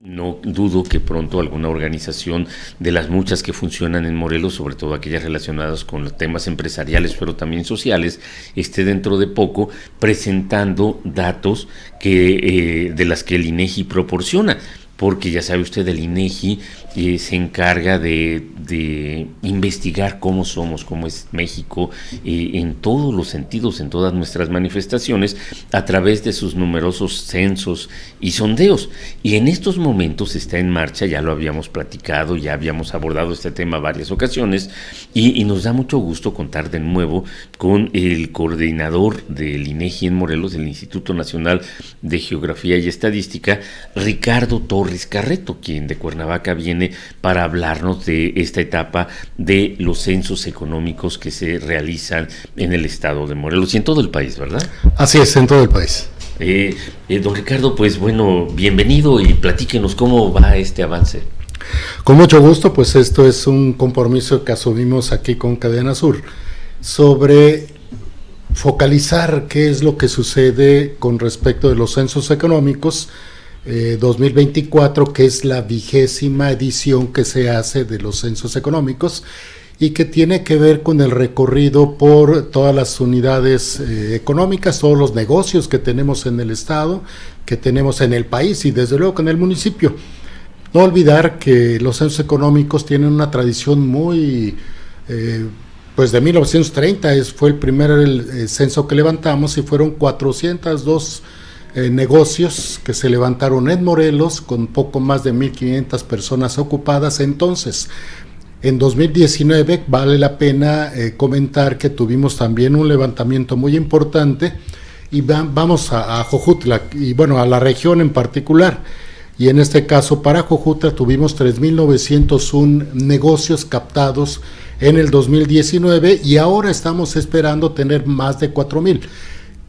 No dudo que pronto alguna organización de las muchas que funcionan en Morelos, sobre todo aquellas relacionadas con los temas empresariales, pero también sociales, esté dentro de poco presentando datos de las que el INEGI proporciona. Porque ya sabe usted, el INEGI se encarga de investigar cómo somos, cómo es México, en todos los sentidos, en todas nuestras manifestaciones, a través de sus numerosos censos y sondeos. Y en estos momentos está en marcha, ya lo habíamos platicado, ya habíamos abordado este tema varias ocasiones, y nos da mucho gusto contar de nuevo con el coordinador del INEGI en Morelos, del Instituto Nacional de Geografía y Estadística, Ricardo Torres Carreto, quien de Cuernavaca viene para hablarnos de esta etapa de los censos económicos que se realizan en el estado de Morelos y en todo el país, ¿verdad? Así es, en todo el país. Don Ricardo, pues bueno, bienvenido y platíquenos cómo va este avance. Con mucho gusto, pues esto es un compromiso que asumimos aquí con Cadena Sur sobre focalizar qué es lo que sucede con respecto de los censos económicos 2024, que es la 20ª edición que se hace de los censos económicos y que tiene que ver con el recorrido por todas las unidades económicas, todos los negocios que tenemos en el estado, que tenemos en el país y desde luego en el municipio. No olvidar que los censos económicos tienen una tradición muy, pues de 1930 fue el primer censo que levantamos y fueron 402 negocios que se levantaron en Morelos con poco más de 1,500 personas ocupadas. Entonces, en 2019 vale la pena comentar que tuvimos también un levantamiento muy importante y vamos a Jojutla y bueno, a la región en particular. Y en este caso para Jojutla tuvimos 3,901 negocios captados en el 2019 y ahora estamos esperando tener más de 4,000.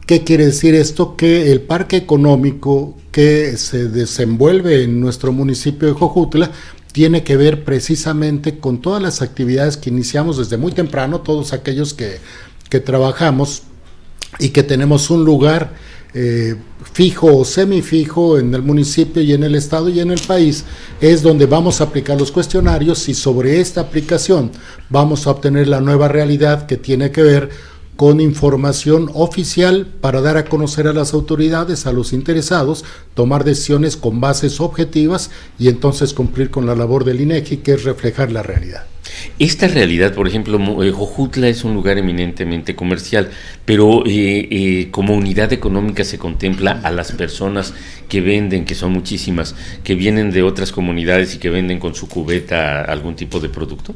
¿Qué quiere decir esto? Que el parque económico que se desenvuelve en nuestro municipio de Jojutla tiene que ver precisamente con todas las actividades que iniciamos desde muy temprano, todos aquellos que trabajamos y que tenemos un lugar fijo o semifijo en el municipio y en el estado y en el país, es donde vamos a aplicar los cuestionarios y sobre esta aplicación vamos a obtener la nueva realidad que tiene que ver con información oficial para dar a conocer a las autoridades, a los interesados, tomar decisiones con bases objetivas y entonces cumplir con la labor del INEGI, que es reflejar la realidad. Esta realidad, por ejemplo, Jojutla es un lugar eminentemente comercial, pero como unidad económica se contempla a las personas que venden, que son muchísimas, que vienen de otras comunidades y que venden con su cubeta algún tipo de producto.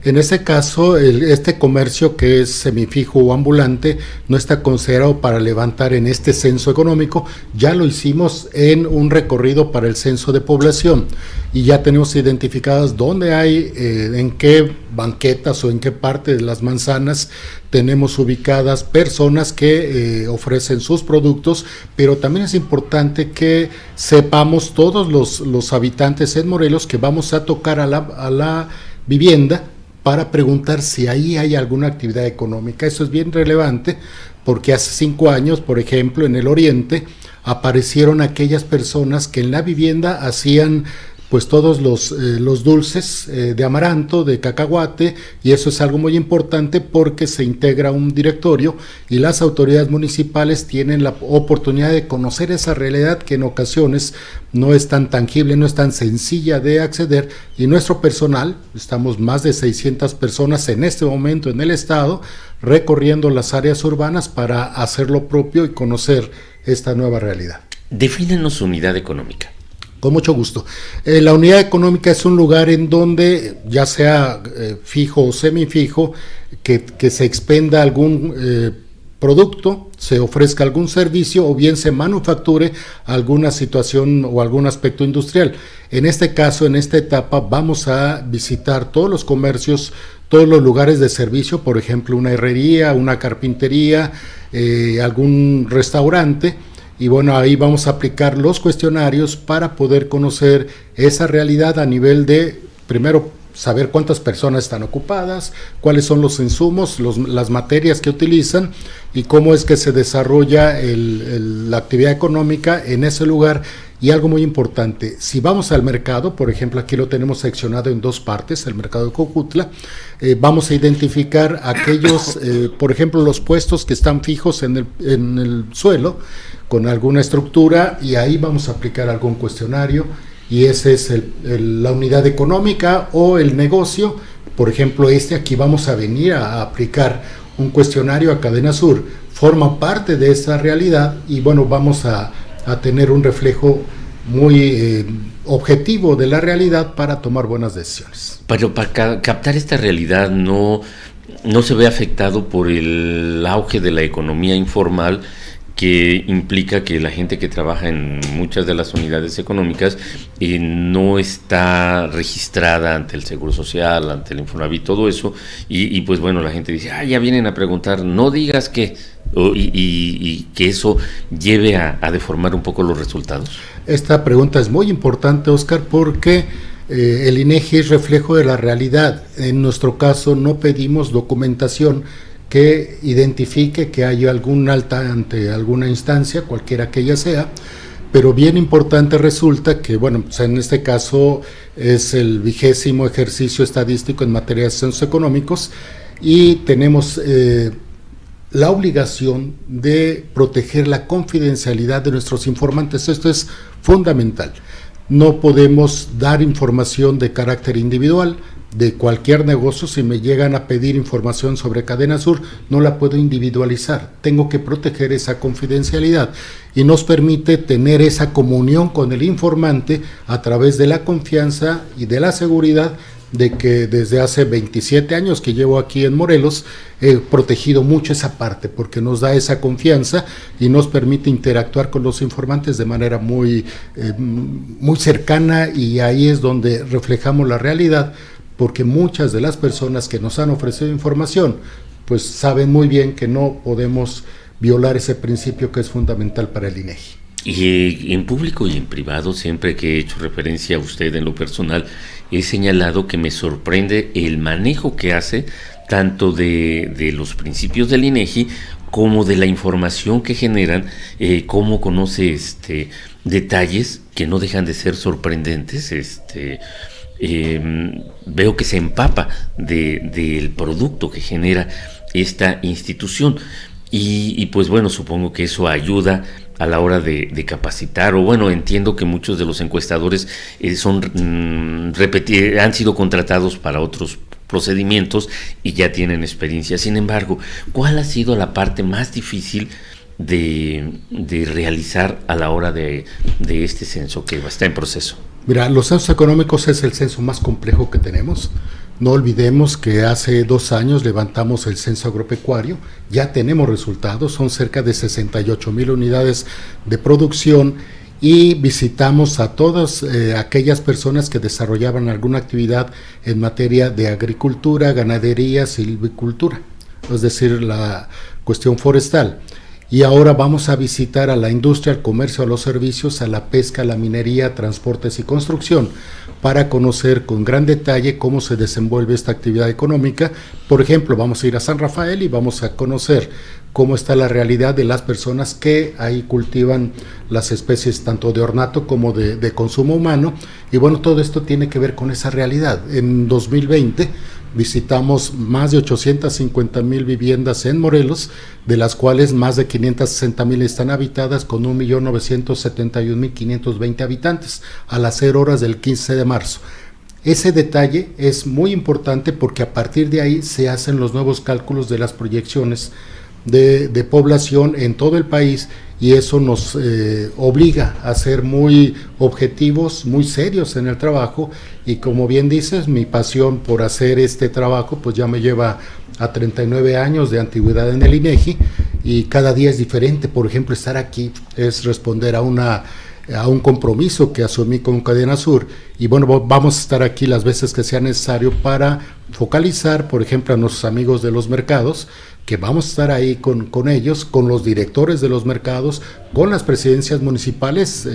En este caso, este comercio que es semifijo o ambulante no está considerado para levantar en este censo económico. Ya lo hicimos en un recorrido para el censo de población y ya tenemos identificadas dónde hay, en qué banquetas o en qué parte de las manzanas tenemos ubicadas personas que ofrecen sus productos, pero también es importante que sepamos todos los habitantes en Morelos que vamos a tocar a la vivienda para preguntar si ahí hay alguna actividad económica. Eso es bien relevante porque hace 5 años, por ejemplo, en el oriente aparecieron aquellas personas que en la vivienda hacían pues todos los dulces de amaranto, de cacahuate, y eso es algo muy importante porque se integra un directorio y las autoridades municipales tienen la oportunidad de conocer esa realidad que en ocasiones no es tan tangible, no es tan sencilla de acceder, y nuestro personal, estamos más de 600 personas en este momento en el estado, recorriendo las áreas urbanas para hacer lo propio y conocer esta nueva realidad. Defínenos unidad económica. Con mucho gusto. La unidad económica es un lugar en donde, ya sea fijo o semifijo, que se expenda algún producto, se ofrezca algún servicio o bien se manufacture alguna situación o algún aspecto industrial. En este caso, en esta etapa, vamos a visitar todos los comercios, todos los lugares de servicio, por ejemplo, una herrería, una carpintería, algún restaurante. Y bueno, ahí vamos a aplicar los cuestionarios para poder conocer esa realidad a nivel de, primero, saber cuántas personas están ocupadas, cuáles son los insumos, las materias que utilizan y cómo es que se desarrolla la actividad económica en ese lugar Y algo muy importante, si vamos al mercado, por ejemplo, aquí lo tenemos seccionado en dos partes, el mercado de Cojutla, vamos a identificar aquellos, por ejemplo, los puestos que están fijos en el suelo, con alguna estructura, y ahí vamos a aplicar algún cuestionario, y esa es la unidad económica o el negocio. Por ejemplo, aquí vamos a venir a aplicar un cuestionario a Cadena Sur, forma parte de esa realidad, y bueno, vamos a tener un reflejo muy objetivo de la realidad para tomar buenas decisiones. Pero para captar esta realidad no se ve afectado por el auge de la economía informal, que implica que la gente que trabaja en muchas de las unidades económicas no está registrada ante el Seguro Social, ante el Infonavit, todo eso, y pues bueno, la gente dice, ya vienen a preguntar, no digas que, y que eso lleve a deformar un poco los resultados. Esta pregunta es muy importante, Oscar, porque el INEGI es reflejo de la realidad. En nuestro caso no pedimos documentación que identifique que hay algún alta ante alguna instancia, cualquiera que ella sea, pero bien importante resulta que, bueno, pues en este caso es el 20º ejercicio estadístico en materia de censos económicos, y tenemos la obligación de proteger la confidencialidad de nuestros informantes. Esto es fundamental. No podemos dar información de carácter individual de cualquier negocio. Si me llegan a pedir información sobre Cadena Sur, no la puedo individualizar, tengo que proteger esa confidencialidad, y nos permite tener esa comunión con el informante a través de la confianza y de la seguridad de que desde hace 27 años que llevo aquí en Morelos he protegido mucho esa parte, porque nos da esa confianza y nos permite interactuar con los informantes de manera muy cercana, y ahí es donde reflejamos la realidad, porque muchas de las personas que nos han ofrecido información pues saben muy bien que no podemos violar ese principio que es fundamental para el INEGI. Y en público y en privado, siempre que he hecho referencia a usted en lo personal, he señalado que me sorprende el manejo que hace tanto de los principios del INEGI como de la información que generan, cómo conoce detalles que no dejan de ser sorprendentes. Veo que se empapa del producto que genera esta institución, y pues bueno, supongo que eso ayuda a la hora de capacitar, o bueno, entiendo que muchos de los encuestadores han sido contratados para otros procedimientos y ya tienen experiencia. Sin embargo, ¿cuál ha sido la parte más difícil de realizar a la hora de este censo que está en proceso? Mira, los censos económicos es el censo más complejo que tenemos. No olvidemos que hace 2 años levantamos el censo agropecuario, ya tenemos resultados, son cerca de 68,000 unidades de producción, y visitamos a todas aquellas personas que desarrollaban alguna actividad en materia de agricultura, ganadería, silvicultura, es decir, la cuestión forestal. Y ahora vamos a visitar a la industria, al comercio, a los servicios, a la pesca, a la minería, transportes y construcción, para conocer con gran detalle cómo se desenvuelve esta actividad económica. Por ejemplo, vamos a ir a San Rafael y vamos a conocer cómo está la realidad de las personas que ahí cultivan las especies tanto de ornato como de consumo humano. Y bueno, todo esto tiene que ver con esa realidad. En 2020 visitamos más de 850,000 viviendas en Morelos, de las cuales más de 560,000 están habitadas, con 1,971,520 habitantes a las 0 horas del 15 de marzo. Ese detalle es muy importante porque a partir de ahí se hacen los nuevos cálculos de las proyecciones de población en todo el país, y eso nos obliga a ser muy objetivos, muy serios en el trabajo. Y como bien dices, mi pasión por hacer este trabajo pues ya me lleva a 39 años de antigüedad en el INEGI, y cada día es diferente. Por ejemplo, estar aquí es responder a un compromiso que asumí con Cadena Sur, y bueno, vamos a estar aquí las veces que sea necesario para focalizar, por ejemplo, a nuestros amigos de los mercados, que vamos a estar ahí con ellos, con los directores de los mercados, con las presidencias municipales.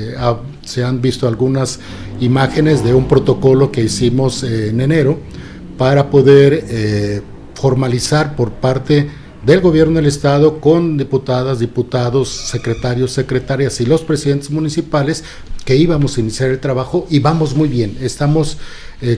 Se han visto algunas imágenes de un protocolo que hicimos en enero para poder formalizar por parte del gobierno del estado con diputadas, diputados, secretarios, secretarias y los presidentes municipales que íbamos a iniciar el trabajo y vamos muy bien, estamos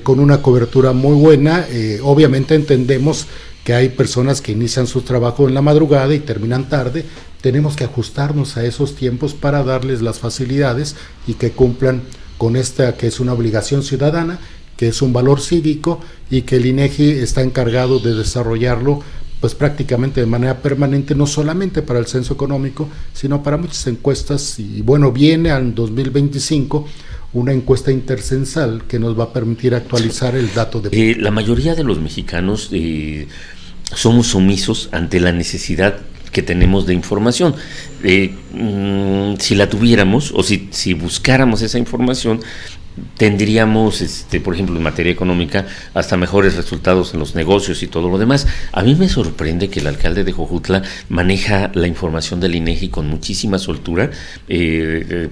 con una cobertura muy buena, obviamente entendemos que hay personas que inician su trabajo en la madrugada y terminan tarde, tenemos que ajustarnos a esos tiempos para darles las facilidades y que cumplan con esta que es una obligación ciudadana, que es un valor cívico y que el INEGI está encargado de desarrollarlo pues prácticamente de manera permanente, no solamente para el censo económico, sino para muchas encuestas. Y bueno, viene al 2025 una encuesta intercensal que nos va a permitir actualizar el dato de... La mayoría de los mexicanos somos sumisos ante la necesidad que tenemos de información. Si la tuviéramos o si buscáramos esa información, tendríamos, por ejemplo, en materia económica, hasta mejores resultados en los negocios y todo lo demás. A mí me sorprende que el alcalde de Jojutla maneja la información del INEGI con muchísima soltura,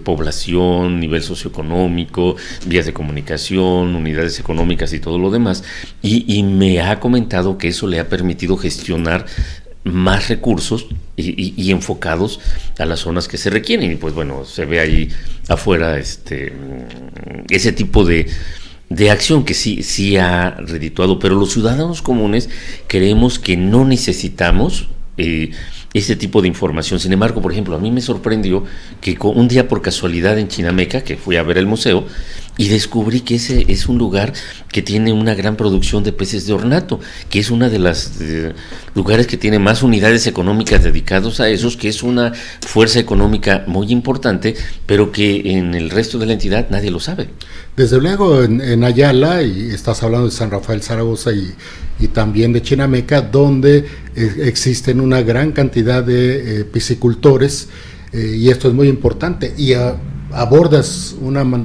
población, nivel socioeconómico, vías de comunicación, unidades económicas y todo lo demás, y me ha comentado que eso le ha permitido gestionar más recursos y enfocados a las zonas que se requieren. Y pues bueno, se ve ahí afuera ese tipo de acción que sí ha redituado, pero los ciudadanos comunes creemos que no necesitamos ese tipo de información. Sin embargo, por ejemplo, a mí me sorprendió que un día por casualidad en Chinameca, que fui a ver el museo, y descubrí que ese es un lugar que tiene una gran producción de peces de ornato, que es una de las lugares que tiene más unidades económicas dedicados a esos, que es una fuerza económica muy importante, pero que en el resto de la entidad nadie lo sabe. Desde luego en Ayala, y estás hablando de San Rafael Zaragoza y también de Chinameca, donde existen una gran cantidad de piscicultores, y esto es muy importante, y abordas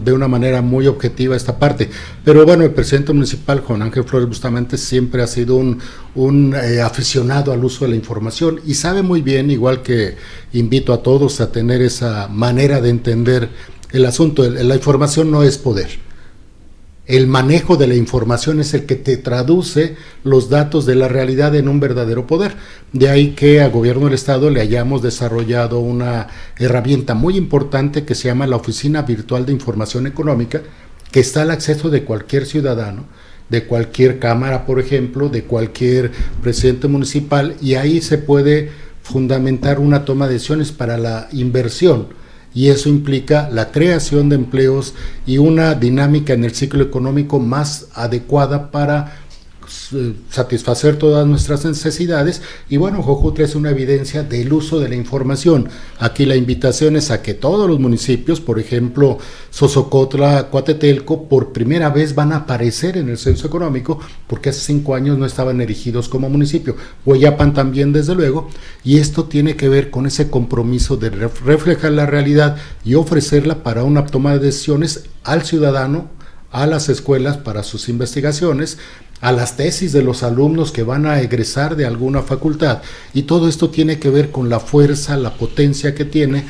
de una manera muy objetiva esta parte. Pero bueno, el presidente municipal, Juan Ángel Flores Bustamante, siempre ha sido un aficionado al uso de la información y sabe muy bien, igual que invito a todos a tener esa manera de entender el asunto. La información no es poder. El manejo de la información es el que te traduce los datos de la realidad en un verdadero poder. De ahí que a Gobierno del Estado le hayamos desarrollado una herramienta muy importante que se llama la Oficina Virtual de Información Económica, que está al acceso de cualquier ciudadano, de cualquier cámara, por ejemplo, de cualquier presidente municipal, y ahí se puede fundamentar una toma de decisiones para la inversión. Y eso implica la creación de empleos y una dinámica en el ciclo económico más adecuada para satisfacer todas nuestras necesidades. Y bueno, Jojutla es una evidencia del uso de la información. Aquí la invitación es a que todos los municipios, por ejemplo, Sosocotla, Coatetelco, por primera vez van a aparecer en el censo económico, porque hace 5 años no estaban erigidos como municipio. Hueyapan también, desde luego, y esto tiene que ver con ese compromiso de reflejar la realidad y ofrecerla para una toma de decisiones al ciudadano, a las escuelas para sus investigaciones, a las tesis de los alumnos que van a egresar de alguna facultad, y todo esto tiene que ver con la fuerza, la potencia que tiene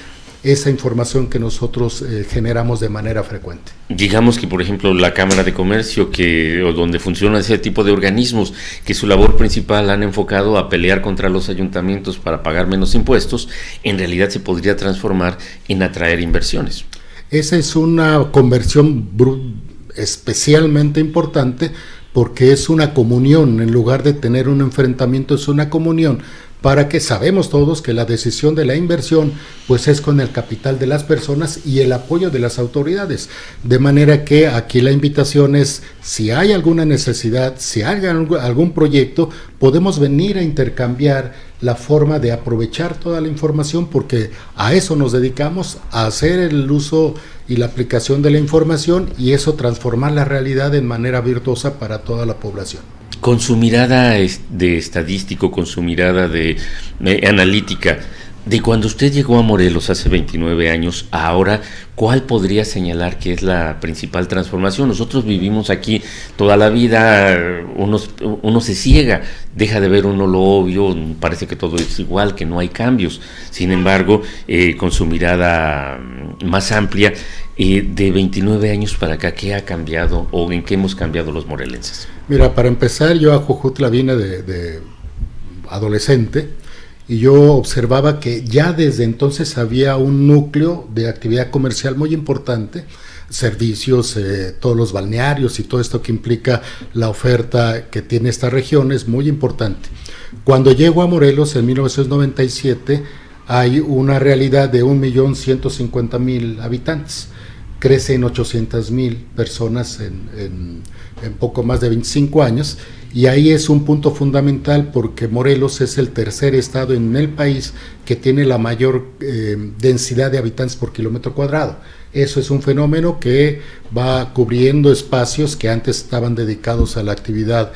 esa información que nosotros generamos de manera frecuente. Digamos que, por ejemplo, la Cámara de Comercio, o donde funciona ese tipo de organismos, que su labor principal han enfocado a pelear contra los ayuntamientos para pagar menos impuestos, en realidad se podría transformar en atraer inversiones. Esa es una conversión especialmente importante, porque es una comunión, en lugar de tener un enfrentamiento, es una comunión, para que sabemos todos que la decisión de la inversión pues es con el capital de las personas y el apoyo de las autoridades, de manera que aquí la invitación es, si hay alguna necesidad, si hay algún proyecto, podemos venir a intercambiar la forma de aprovechar toda la información, porque a eso nos dedicamos, a hacer el uso y la aplicación de la información, y eso transformar la realidad en manera virtuosa para toda la población. Con su mirada de estadístico, con su mirada de analítica, de cuando usted llegó a Morelos hace 29 años a ahora, ¿cuál podría señalar que es la principal transformación? Nosotros vivimos aquí toda la vida, uno se ciega, deja de ver uno lo obvio, parece que todo es igual, que no hay cambios. Sin embargo, con su mirada más amplia, de 29 años para acá, ¿qué ha cambiado o en qué hemos cambiado los morelenses? Mira, para empezar, yo a Jojutla vine de adolescente, y yo observaba que ya desde entonces había un núcleo de actividad comercial muy importante, servicios, todos los balnearios y todo esto que implica la oferta que tiene esta región es muy importante. Cuando llego a Morelos en 1997 hay una realidad de 1.150.000 habitantes, crece en 800.000 personas en poco más de 25 años, y ahí es un punto fundamental porque Morelos es el tercer estado en el país que tiene la mayor densidad de habitantes por kilómetro cuadrado. Eso es un fenómeno que va cubriendo espacios que antes estaban dedicados a la actividad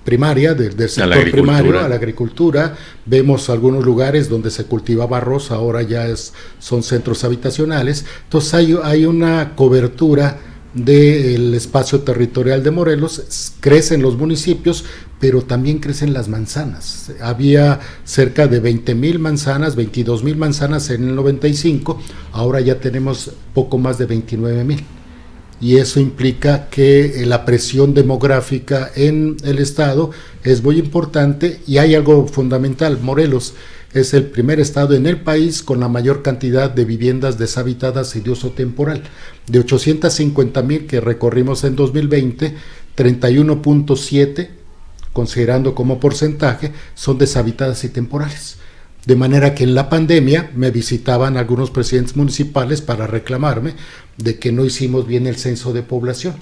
primaria, del sector primario, a la agricultura. Vemos algunos lugares donde se cultivaba arroz, ahora ya son centros habitacionales. Entonces hay una cobertura del espacio territorial de Morelos, crecen los municipios, pero también crecen las manzanas. Había cerca de 20.000 manzanas, 22.000 manzanas en el 95, ahora ya tenemos poco más de 29.000. Y eso implica que la presión demográfica en el estado es muy importante, y hay algo fundamental. Morelos es el primer estado en el país con la mayor cantidad de viviendas deshabitadas y de uso temporal. De 850.000 que recorrimos en 2020, 31.7, considerando como porcentaje, son deshabitadas y temporales. De manera que en la pandemia me visitaban algunos presidentes municipales para reclamarme de que no hicimos bien el censo de población.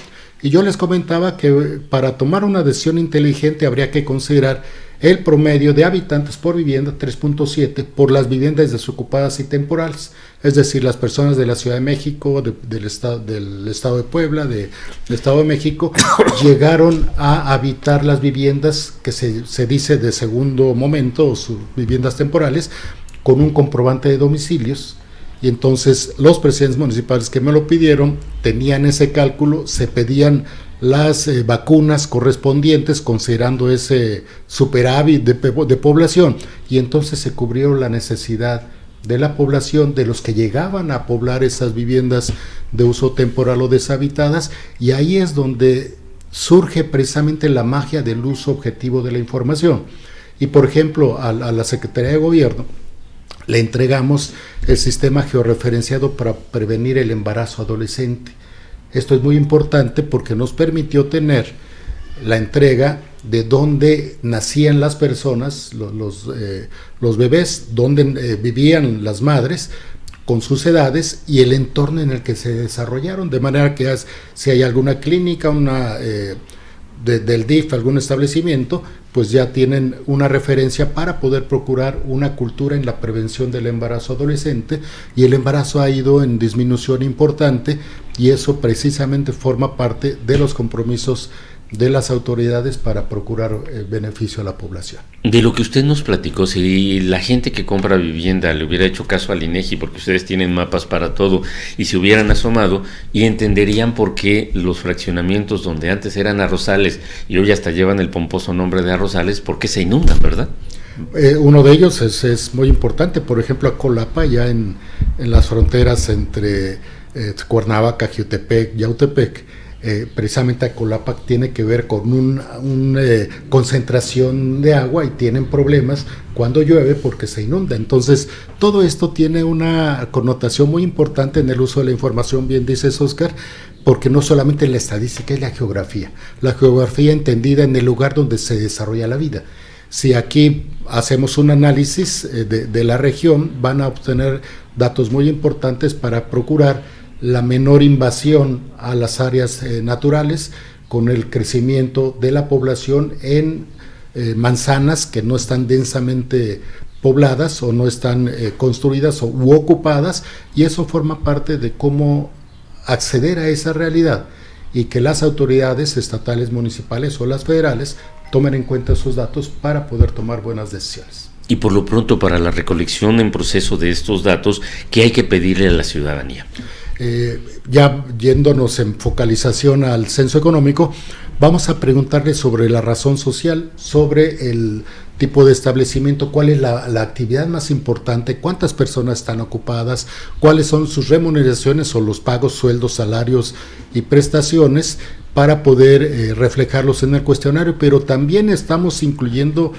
Y yo les comentaba que para tomar una decisión inteligente habría que considerar el promedio de habitantes por vivienda, 3.7, por las viviendas desocupadas y temporales. Es decir, las personas de la Ciudad de México, del estado de Puebla, del Estado de México, llegaron a habitar las viviendas que se dice de segundo momento, o sus viviendas temporales, con un comprobante de domicilios. Y entonces los presidentes municipales que me lo pidieron tenían ese cálculo, se pedían las vacunas correspondientes considerando ese superávit de población, y entonces se cubrió la necesidad de la población, de los que llegaban a poblar esas viviendas de uso temporal o deshabitadas, y ahí es donde surge precisamente la magia del uso objetivo de la información. Y por ejemplo, a la Secretaría de Gobierno le entregamos el sistema georreferenciado para prevenir el embarazo adolescente. Esto es muy importante porque nos permitió tener la entrega de dónde nacían las personas, los bebés, dónde vivían las madres con sus edades y el entorno en el que se desarrollaron, de manera que si hay alguna clínica, del DIF, algún establecimiento, pues ya tienen una referencia para poder procurar una cultura en la prevención del embarazo adolescente, y el embarazo ha ido en disminución importante, y eso precisamente forma parte de los compromisos de las autoridades para procurar beneficio a la población. De lo que usted nos platicó, si la gente que compra vivienda le hubiera hecho caso al INEGI, porque ustedes tienen mapas para todo, y se hubieran asomado y entenderían por qué los fraccionamientos donde antes eran arrozales y hoy hasta llevan el pomposo nombre de arrozales, ¿por qué se inundan, verdad? Uno de ellos es muy importante, por ejemplo, Acolapa, ya en las fronteras entre Cuernavaca, Jiutepec, Yautepec. Precisamente Acolapa tiene que ver con una concentración de agua, y tienen problemas cuando llueve porque se inunda. Entonces todo esto tiene una connotación muy importante en el uso de la información, bien dices, Oscar, porque no solamente la estadística es la geografía entendida en el lugar donde se desarrolla la vida. Si aquí hacemos un análisis de la región, van a obtener datos muy importantes para procurar la menor invasión a las áreas naturales, con el crecimiento de la población en manzanas que no están densamente pobladas o no están construidas u ocupadas, y eso forma parte de cómo acceder a esa realidad, y que las autoridades estatales, municipales o las federales tomen en cuenta esos datos para poder tomar buenas decisiones. Y por lo pronto, para la recolección en proceso de estos datos, ¿qué hay que pedirle a la ciudadanía? Ya yéndonos en focalización al censo económico, vamos a preguntarle sobre la razón social, sobre el tipo de establecimiento, cuál es la actividad más importante, cuántas personas están ocupadas, cuáles son sus remuneraciones o los pagos, sueldos, salarios y prestaciones, para poder reflejarlos en el cuestionario, pero también estamos incluyendo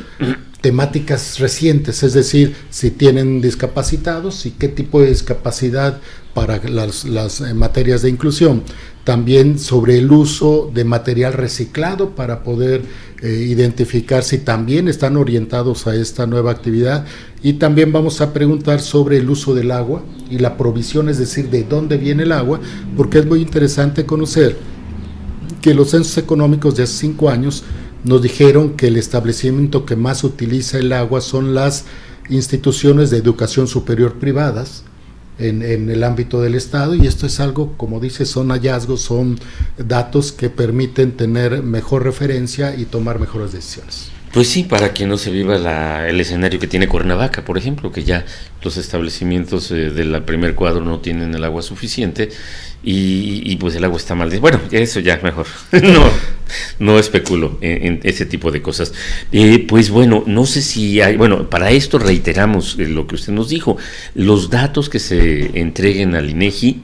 temáticas recientes, es decir, si tienen discapacitados y qué tipo de discapacidad para las materias de inclusión. También sobre el uso de material reciclado para poder identificar si también están orientados a esta nueva actividad. Y también vamos a preguntar sobre el uso del agua y la provisión, es decir, de dónde viene el agua, porque es muy interesante conocer que los censos económicos de hace 5 años nos dijeron que el establecimiento que más utiliza el agua son las instituciones de educación superior privadas en el ámbito del Estado, y esto es algo, como dice, son hallazgos, son datos que permiten tener mejor referencia y tomar mejores decisiones. Pues sí, para que no se viva el escenario que tiene Cuernavaca, por ejemplo, que ya los establecimientos del primer cuadro no tienen el agua suficiente y pues el agua está mal. Bueno, eso ya mejor, no especulo en ese tipo de cosas. Pues bueno, no sé si hay, bueno, para esto reiteramos lo que usted nos dijo, los datos que se entreguen al INEGI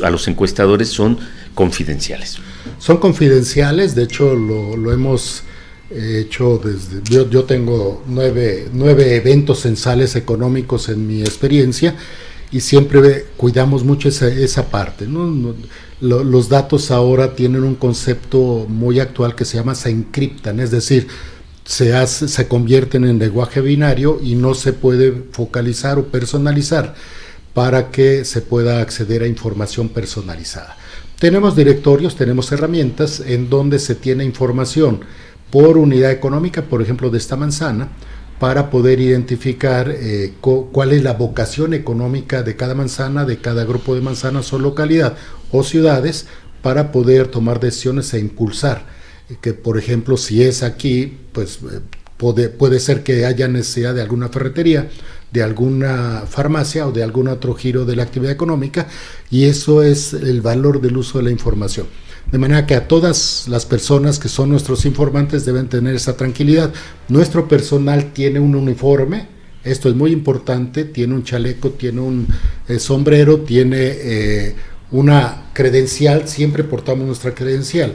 a los encuestadores son confidenciales. Son confidenciales, de hecho lo hemos hecho desde, yo tengo 9 eventos censales económicos en mi experiencia y siempre cuidamos mucho esa parte, ¿no? Los datos ahora tienen un concepto muy actual que se llama se encriptan, es decir, se convierten en lenguaje binario y no se puede focalizar o personalizar para que se pueda acceder a información personalizada. Tenemos directorios, tenemos herramientas en donde se tiene información por unidad económica, por ejemplo, de esta manzana, para poder identificar cuál es la vocación económica de cada manzana, de cada grupo de manzanas o localidad o ciudades, para poder tomar decisiones e impulsar. Que, por ejemplo, si es aquí, pues puede ser que haya necesidad de alguna ferretería, de alguna farmacia o de algún otro giro de la actividad económica, y eso es el valor del uso de la información. De manera que a todas las personas que son nuestros informantes deben tener esa tranquilidad. Nuestro personal tiene un uniforme, esto es muy importante, tiene un chaleco, tiene un sombrero, tiene una credencial, siempre portamos nuestra credencial,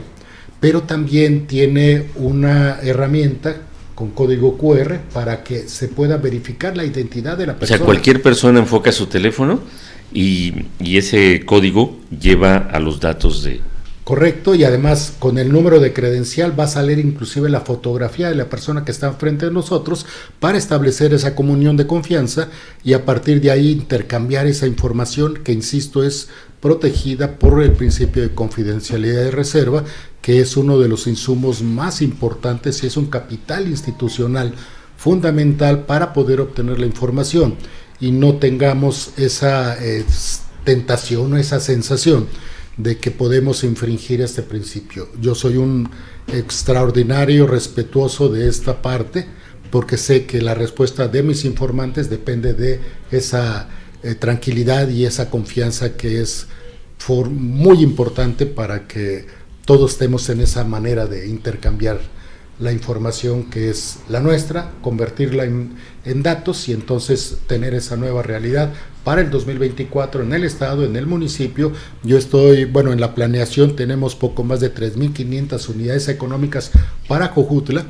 pero también tiene una herramienta con código QR para que se pueda verificar la identidad de la persona. O sea, cualquier persona enfoca su teléfono y ese código lleva a los datos de... Correcto, y además con el número de credencial va a salir inclusive la fotografía de la persona que está frente a nosotros para establecer esa comunión de confianza y a partir de ahí intercambiar esa información que, insisto, es protegida por el principio de confidencialidad y reserva, que es uno de los insumos más importantes y es un capital institucional fundamental para poder obtener la información y no tengamos esa tentación o esa sensación de que podemos infringir este principio. Yo soy un extraordinario respetuoso de esta parte porque sé que la respuesta de mis informantes depende de esa tranquilidad y esa confianza que es muy importante para que todos estemos en esa manera de intercambiar la información que es la nuestra, convertirla en datos y entonces tener esa nueva realidad para el 2024 en el estado, en el municipio. Yo estoy, en la planeación tenemos poco más de 3.500 unidades económicas para Jojutla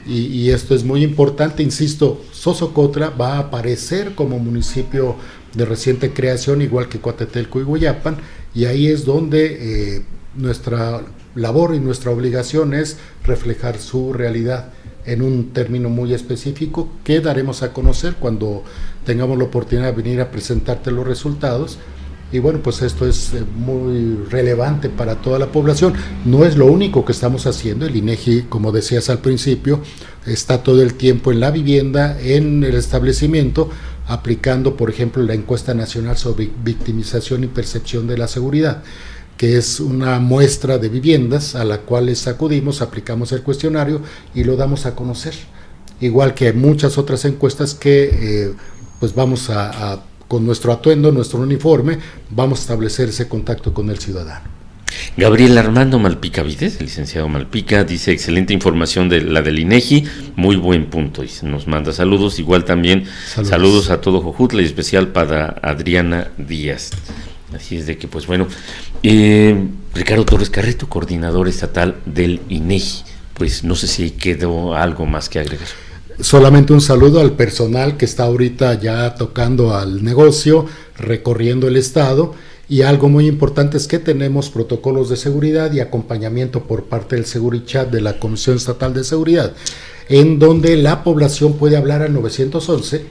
y esto es muy importante, insisto, Sosocotla va a aparecer como municipio de reciente creación, igual que Coatetelco y Hueyapan, y ahí es donde nuestra labor y nuestra obligación es reflejar su realidad en un término muy específico que daremos a conocer cuando tengamos la oportunidad de venir a presentarte los resultados. Y pues esto es muy relevante para toda la población. No es lo único que estamos haciendo. El INEGI, como decías al principio, está todo el tiempo en la vivienda, en el establecimiento, aplicando, por ejemplo, la encuesta nacional sobre victimización y percepción de la seguridad, que es una muestra de viviendas a la cual acudimos, aplicamos el cuestionario y lo damos a conocer. Igual que muchas otras encuestas que vamos con nuestro atuendo, nuestro uniforme, vamos a establecer ese contacto con el ciudadano. Gabriel Armando Malpica Vides, el licenciado Malpica, dice: excelente información de la del INEGI, muy buen punto, y nos manda saludos. Igual también saludos a todo Jojutla y especial para Adriana Díaz. Así es de que, Ricardo Torres Carreto, coordinador estatal del INEGI, no sé si quedó algo más que agregar. Solamente un saludo al personal que está ahorita ya tocando al negocio, recorriendo el estado, y algo muy importante es que tenemos protocolos de seguridad y acompañamiento por parte del Segurichat de la Comisión Estatal de Seguridad, en donde la población puede hablar al 911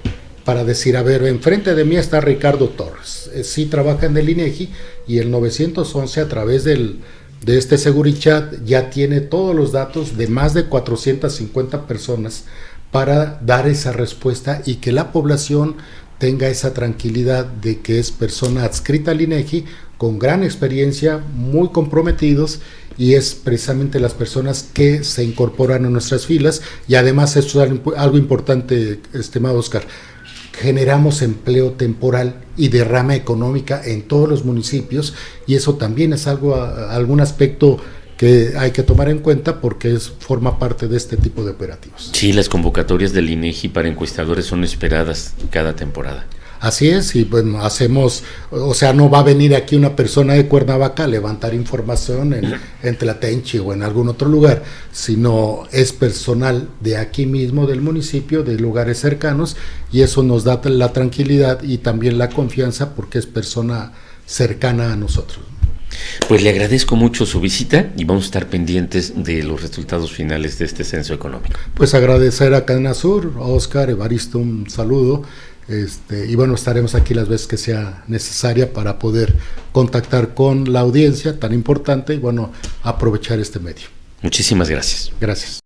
para decir, a ver, enfrente de mí está Ricardo Torres, sí trabaja en el INEGI, y el 911 a través de este Segurichat ya tiene todos los datos de más de 450 personas para dar esa respuesta y que la población tenga esa tranquilidad de que es persona adscrita al INEGI con gran experiencia, muy comprometidos, y es precisamente las personas que se incorporan a nuestras filas. Y además esto es algo importante, estimado Oscar, generamos empleo temporal y derrama económica en todos los municipios, y eso también es algún aspecto que hay que tomar en cuenta porque forma parte de este tipo de operativos. Sí, las convocatorias del INEGI para encuestadores son esperadas cada temporada. Así es, y bueno, o sea, no va a venir aquí una persona de Cuernavaca a levantar información en Tlatenchi o en algún otro lugar, sino es personal de aquí mismo, del municipio, de lugares cercanos, y eso nos da la tranquilidad y también la confianza porque es persona cercana a nosotros. Pues le agradezco mucho su visita y vamos a estar pendientes de los resultados finales de este censo económico. Pues agradecer a Cadena Sur, a Oscar, Evaristo, un saludo. Y bueno, estaremos aquí las veces que sea necesaria para poder contactar con la audiencia tan importante y bueno, aprovechar este medio. Muchísimas gracias. Gracias.